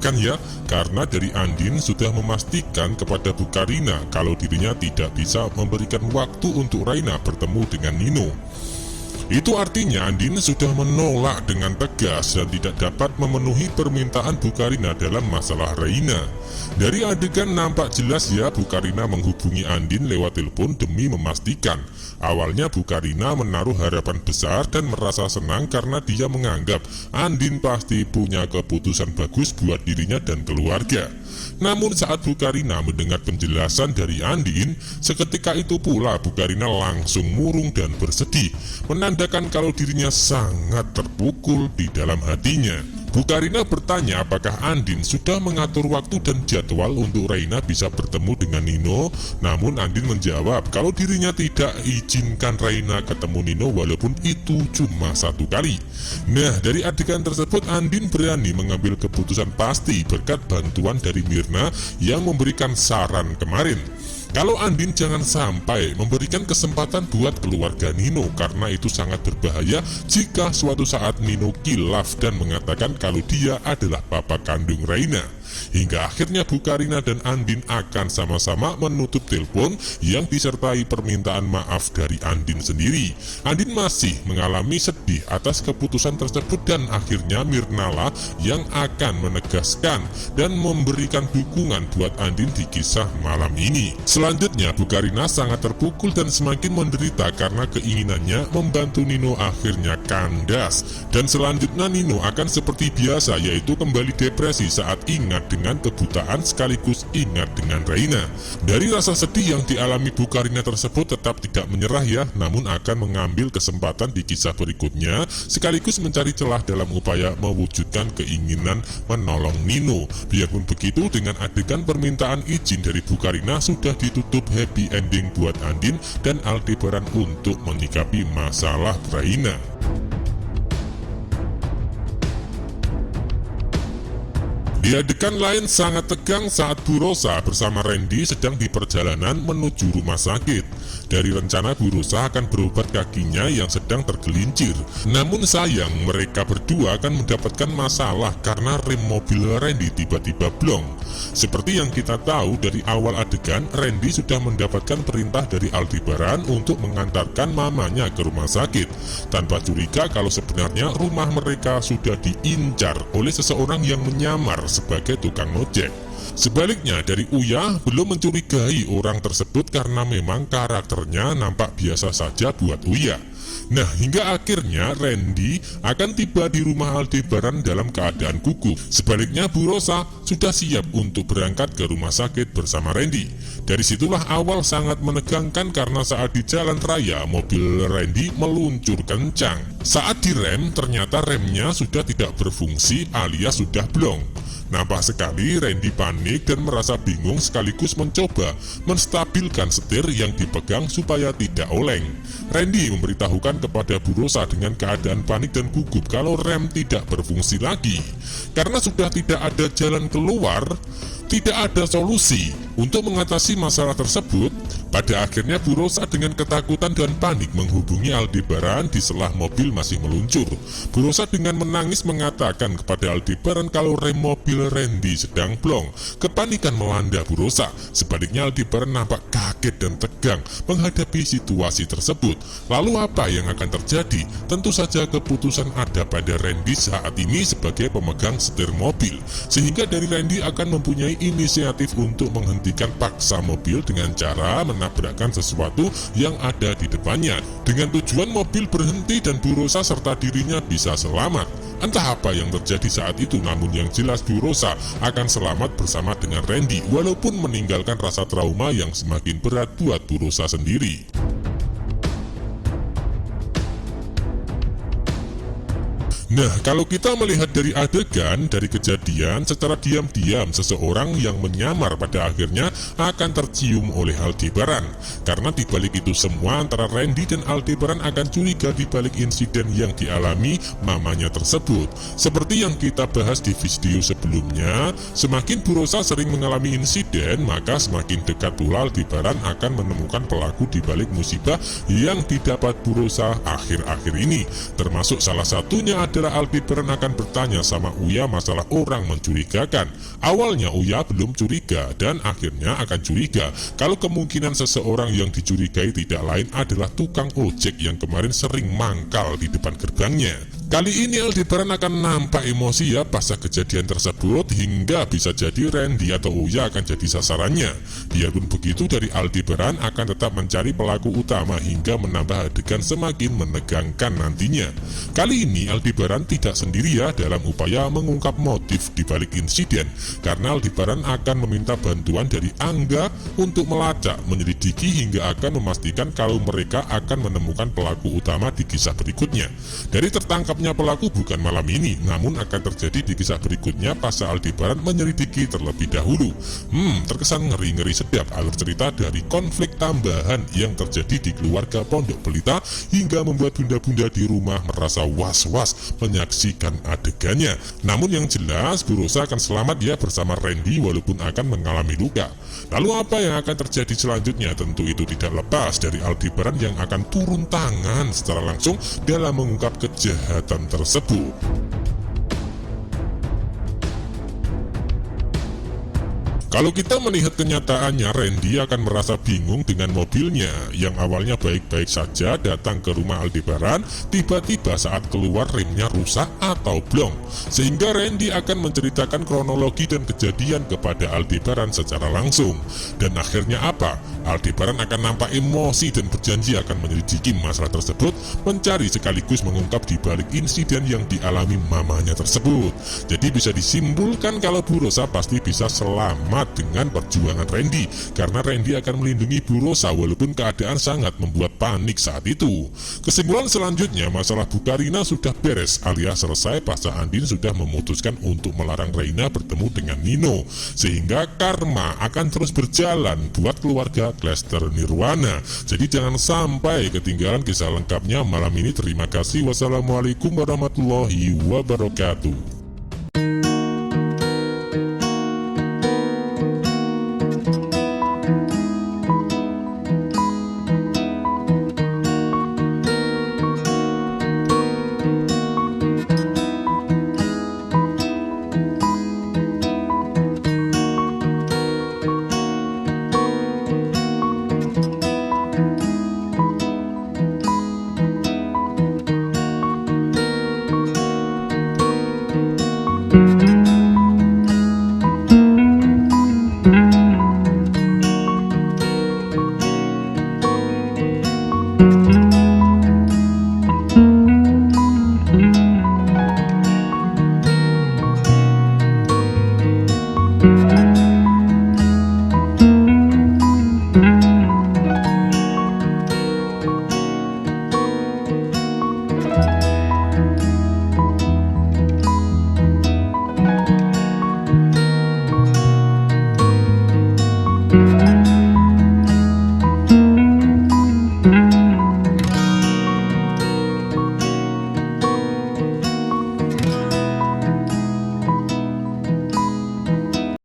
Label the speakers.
Speaker 1: mengejutkan ya, karena dari Andin sudah memastikan kepada Bu Karina kalau dirinya tidak bisa memberikan waktu untuk Raina bertemu dengan Nino. Itu artinya Andin sudah menolak dengan tegas dan tidak dapat memenuhi permintaan Bu Karina dalam masalah Raina. Dari adegan nampak jelas ya Bu Karina menghubungi Andin lewat telepon demi memastikan. Awalnya Bu Karina menaruh harapan besar dan merasa senang karena dia menganggap Andin pasti punya keputusan bagus buat dirinya dan keluarga. Namun saat Bu Karina mendengar penjelasan dari Andin, seketika itu pula Bu Karina langsung murung dan bersedih, menandakan kalau dirinya sangat terpukul di dalam hatinya. Bu Karina bertanya apakah Andin sudah mengatur waktu dan jadwal untuk Raina bisa bertemu dengan Nino. Namun Andin menjawab kalau dirinya tidak izinkan Raina ketemu Nino walaupun itu cuma 1 kali. Nah, dari adegan tersebut Andin berani mengambil keputusan pasti berkat bantuan dari Mirna yang memberikan saran kemarin. Kalau Andin jangan sampai memberikan kesempatan buat keluarga Nino, karena itu sangat berbahaya jika suatu saat Nino kilaf dan mengatakan kalau dia adalah papa kandung Raina. Hingga akhirnya Bu Karina dan Andin akan sama-sama menutup telepon yang disertai permintaan maaf dari Andin sendiri. Andin masih mengalami sedih atas keputusan tersebut dan akhirnya Mirnalah yang akan menegaskan dan memberikan dukungan buat Andin di kisah malam ini. Selanjutnya Bu Karina sangat terpukul dan semakin menderita karena keinginannya membantu Nino akhirnya kandas. Dan selanjutnya Nino akan seperti biasa, yaitu kembali depresi saat ingat dengan kebutaan sekaligus ingat dengan Raina. Dari rasa sedih yang dialami Bu Karina tersebut tetap tidak menyerah ya, namun akan mengambil kesempatan di kisah berikutnya sekaligus mencari celah dalam upaya mewujudkan keinginan menolong Nino. Biarpun begitu, dengan adegan permintaan izin dari Bu Karina sudah ditutup happy ending buat Andin dan Aldebaran untuk menyikapi masalah Raina. Di adegan lain sangat tegang saat Bu Rosa bersama Randy sedang di perjalanan menuju rumah sakit. Dari rencana Bu Rosa akan berobat kakinya yang sedang tergelincir. Namun sayang mereka berdua akan mendapatkan masalah karena rem mobil Randy tiba-tiba blong. Seperti yang kita tahu dari awal adegan, Randy sudah mendapatkan perintah dari Aldebaran untuk mengantarkan mamanya ke rumah sakit, tanpa curiga kalau sebenarnya rumah mereka sudah diincar oleh seseorang yang menyamar sebagai tukang ojek. Sebaliknya dari Uya belum mencurigai orang tersebut karena memang karakternya nampak biasa saja buat Uya. Nah, hingga akhirnya Randy akan tiba di rumah Aldebaran dalam keadaan gugup. Sebaliknya Bu Rosa sudah siap untuk berangkat ke rumah sakit bersama Randy. Dari situlah awal sangat menegangkan karena saat di jalan raya mobil Randy meluncur kencang. Saat direm ternyata remnya sudah tidak berfungsi alias sudah blong. Nampak sekali Randy panik dan merasa bingung sekaligus mencoba menstabilkan setir yang dipegang supaya tidak oleng. Randy memberitahukan kepada Bu Rosa dengan keadaan panik dan gugup kalau rem tidak berfungsi lagi. Karena sudah tidak ada jalan keluar, tidak ada solusi untuk mengatasi masalah tersebut. Pada akhirnya Bu Rosa dengan ketakutan dan panik menghubungi Aldebaran di selah mobil masih meluncur. Bu Rosa dengan menangis mengatakan kepada Aldebaran kalau rem mobil Randy sedang blong. Kepanikan melanda Bu Rosa. Sebaliknya Aldebaran nampak kaget dan tegang menghadapi situasi tersebut. Lalu apa yang akan terjadi? Tentu saja keputusan ada pada Randy saat ini sebagai pemegang setir mobil. Sehingga dari Randy akan mempunyai inisiatif untuk menghentikan paksa mobil dengan cara menabrakkan sesuatu yang ada di depannya, dengan tujuan mobil berhenti dan Bu Rosa serta dirinya bisa selamat. Entah apa yang terjadi saat itu, namun yang jelas Bu Rosa akan selamat bersama dengan Randy, walaupun meninggalkan rasa trauma yang semakin berat buat Bu Rosa sendiri. Nah, kalau kita melihat dari adegan, dari kejadian, secara diam-diam seseorang yang menyamar pada akhirnya akan tercium oleh Aldebaran. Karena dibalik itu semua antara Randy dan Aldebaran akan curiga dibalik insiden yang dialami mamanya tersebut. Seperti yang kita bahas di video sebelumnya, semakin Bu Rosa sering mengalami insiden, maka semakin dekat pula Aldebaran akan menemukan pelaku dibalik musibah yang didapat Bu Rosa akhir-akhir ini. Termasuk salah satunya adalah saudara Aldebaran akan bertanya sama Uya masalah orang mencurigakan. Awalnya Uya belum curiga dan akhirnya akan curiga kalau kemungkinan seseorang yang dicurigai tidak lain adalah tukang ojek yang kemarin sering mangkal di depan gerbangnya. Kali ini Aldebaran akan nampak emosi ya pasca kejadian tersebut, hingga bisa jadi Randy atau Uya akan jadi sasarannya. Biarpun begitu, dari Aldebaran akan tetap mencari pelaku utama hingga menambah adegan semakin menegangkan nantinya. Kali ini Aldebaran tidak sendiri ya dalam upaya mengungkap motif dibalik insiden, karena Aldebaran akan meminta bantuan dari Angga untuk melacak, menyelidiki hingga akan memastikan kalau mereka akan menemukan pelaku utama di kisah berikutnya. Dari tertangkapnya pelaku bukan malam ini, namun akan terjadi di kisah berikutnya pasca Aldebaran menyelidiki terlebih dahulu. Terkesan ngeri-ngeri sedap alur cerita dari konflik tambahan yang terjadi di keluarga Pondok Pelita hingga membuat bunda-bunda di rumah merasa was-was menyaksikan adegannya. Namun yang jelas Bu Rosa akan selamat ya bersama Randy walaupun akan mengalami luka. Lalu apa yang akan terjadi selanjutnya? Tentu itu tidak lepas dari Aldebaran yang akan turun tangan secara langsung dalam mengungkap kejahatan tersebut. Kalau kita melihat kenyataannya, Randy akan merasa bingung dengan mobilnya yang awalnya baik-baik saja datang ke rumah Aldebaran, tiba-tiba saat keluar remnya rusak atau blong. Sehingga Randy akan menceritakan kronologi dan kejadian kepada Aldebaran secara langsung. Dan akhirnya apa? Aldebaran akan nampak emosi dan berjanji akan menyelidiki masalah tersebut, mencari sekaligus mengungkap di balik insiden yang dialami mamanya tersebut. Jadi bisa disimpulkan kalau Bu Rosa pasti bisa selamat dengan perjuangan Randy, karena Randy akan melindungi Bu Rosa walaupun keadaan sangat membuat panik saat itu. Kesimpulan selanjutnya, masalah Bu Karina sudah beres alias selesai pasca Andin sudah memutuskan untuk melarang Reina bertemu dengan Nino, sehingga karma akan terus berjalan buat keluarga Lester Nirwana. Jadi jangan sampai ketinggalan kisah lengkapnya malam ini. Terima kasih. Wassalamualaikum warahmatullahi wabarakatuh.